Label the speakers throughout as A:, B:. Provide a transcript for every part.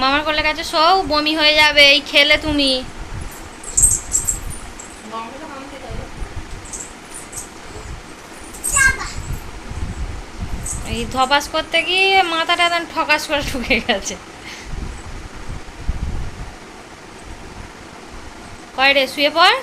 A: মামার কোলে কাছে সব বমি হয়ে যাবে এই খেলে তুমি। এই ধপাস করতে গিয়ে মাথাটা একদম ঠকাস করে ঢুকে গেছে। কয় রে শুয়ে পড়।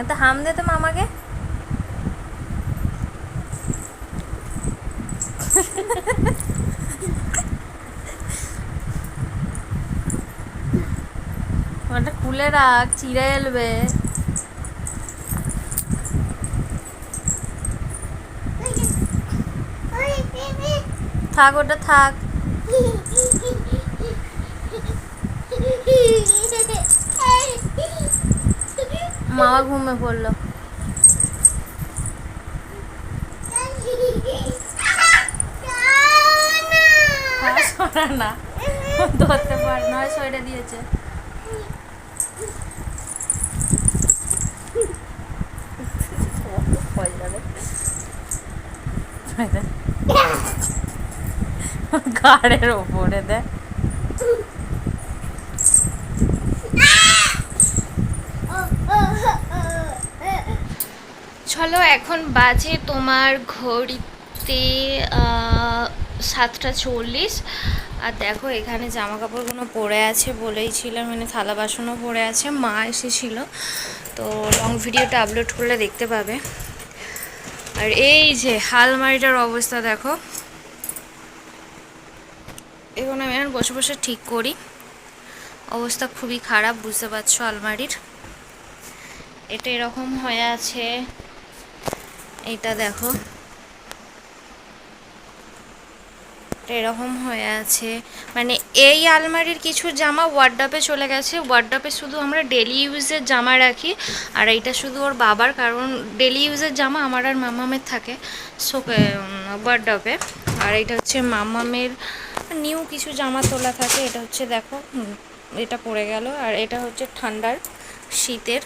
A: তো হাম দে তো মামাকে। ওটা খুলে রাখ, চিড়ে এলবে। থাক ওটা থাক। মামা ঘুমে পড়লো। না ধরতে পার নয় সইটা দিয়েছে। ঘাড়ের ওপরে দেয়। চলো এখন বাজে তোমার ঘড়িতে 7:40। আর দেখো এখানে জামা কাপড়গুলো পরে আছে বলেইছিলাম, মানে থালা বাসনও পরে আছে। মা এসেছিল, তো লং ভিডিওটা আপলোড করলে দেখতে পাবে। আর এই যে আলমারিটার অবস্থা দেখো, এখন আমি এখন বসে বসে ঠিক করি। অবস্থা খুবই খারাপ, বুঝতে পারছো আলমারির। এটা এরকম হয়ে আছে, এটা দেখো এরকম হয়ে আছে। মানে এই আলমারির কিছু জামা ওয়ার্ডরোবে চলে গেছে। ওয়ার্ডরোবে শুধু আমরা ডেলি ইউজের জামা রাখি, আর এইটা শুধু ওর বাবার, কারণ ডেলি ইউজের জামা আমার আর মামামের থাকে ওয়ার্ডরোবে। আর এটা হচ্ছে মামামের নিউ কিছু জামা তোলা থাকে। এটা হচ্ছে দেখো এটা পড়ে গেল। আর এটা হচ্ছে ঠান্ডার শীতের।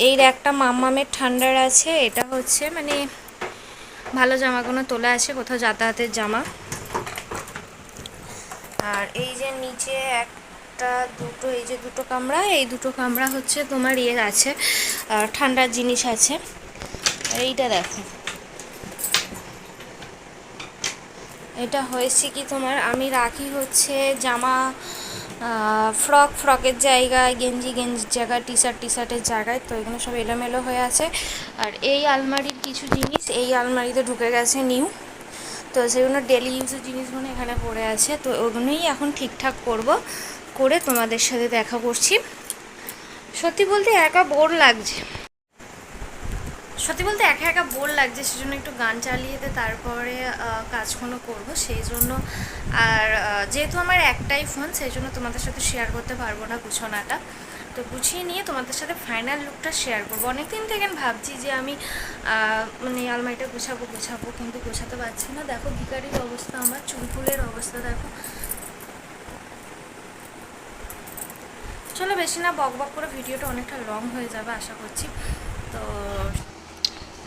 A: এই একটা মামামের ঠান্ডার আছে। এটা হচ্ছে মানে ভালো জামাগুলো তোলা আছে, কোথাও যাতায়াতের জামা। আর এই যে নিচে একটা দুটো, এই যে দুটো কামরা, এই দুটো কামরা হচ্ছে তোমার ইয়ে আছে, ঠান্ডার জিনিস আছে। এইটা দেখো, এটা হয়েছে কি তোমার, আমি রাখি হচ্ছে জামা ফ্রকের জায়গায়, গেঞ্জির জায়গায়, টি শার্টের জায়গায়। তো এগুলো সব এলোমেলো হয়ে আছে। আর এই আলমারির কিছু জিনিস এই আলমারিতে ঢুকে গেছে নিউ, তো সেগুলো ডেলি ইউজের জিনিসগুলো এখানে পড়ে আছে। তো ওগুলোই এখন ঠিকঠাক করে তোমাদের সাথে দেখা করছি। সত্যি বলতে একা বোর লাগছে, একা একা বোর লাগছে, সেজন্য একটু গান চালিয়ে দিয়ে তারপরে কাজগুলো করবো সেই জন্য। আর যেহেতু আমার একটাই ফোন, সেই জন্য তোমাদের সাথে শেয়ার করতে পারবো না গুছানাটা। তো গুছিয়ে নিয়ে তোমাদের সাথে ফাইনাল লুকটা শেয়ার করবো। অনেকদিন থেকে ভাবছি যে আমি মানে আলমারিটা গুছাবো, কিন্তু গোছাতে পারছি না। দেখো ভিখারির অবস্থা, আমার চুলফুলের অবস্থা দেখো। চলো বেশি না বক বক করে, ভিডিওটা অনেকটা লং হয়ে যাবে আশা করছি। তো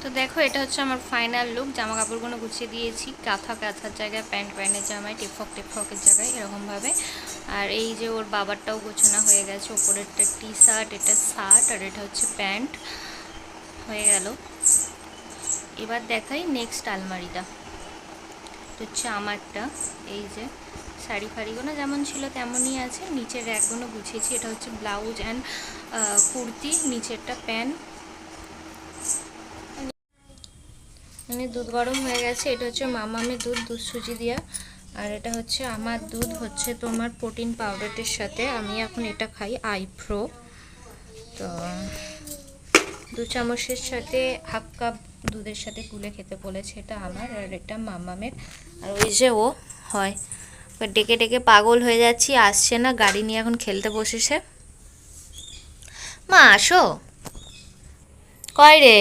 A: তো দেখো এটা হচ্ছে আমার ফাইনাল লুক। জামা কাপড়গুলো গুছিয়ে দিয়েছি, কাঁথার জায়গায়, প্যান্টের জায়গায়, টিপফকের জায়গায় এরকমভাবে। আর এই যে ওর বাবারটাও গোছানো হয়ে গেছে, ওপরেরটা টি শার্ট, এটা শার্ট, আর এটা হচ্ছে প্যান্ট হয়ে গেল। এবার দেখাই নেক্সট আলমারিটা, হচ্ছে আমারটা। এই যে শাড়ি ফাড়িগুলো যেমন ছিল তেমনই আছে, নিচের র্যাকগুলো গুছিয়েছি। এটা হচ্ছে ব্লাউজ অ্যান্ড কুর্তি, নিচেরটা প্যান্ট। মানে দুধ গরম হয়ে গেছে। এটা হচ্ছে মামামের দুধ সুজি দিয়া। আর এটা হচ্ছে আমার দুধ, হচ্ছে তোমার প্রোটিন পাউডারের সাথে। আমি এখন এটা খাই আইপ্রো। তো 2 চামচের সাথে হাফ কাপ দুধের সাথে গুলে খেতে বলেছে। এটা আমার, আর এটা মামামের। আর ওই যে ও হয় ডেকে ডেকে পাগল হয়ে যাচ্ছি, আসছে না, গাড়ি নিয়ে এখন খেলতে বসেছে।
B: মা আসো। কয় রে?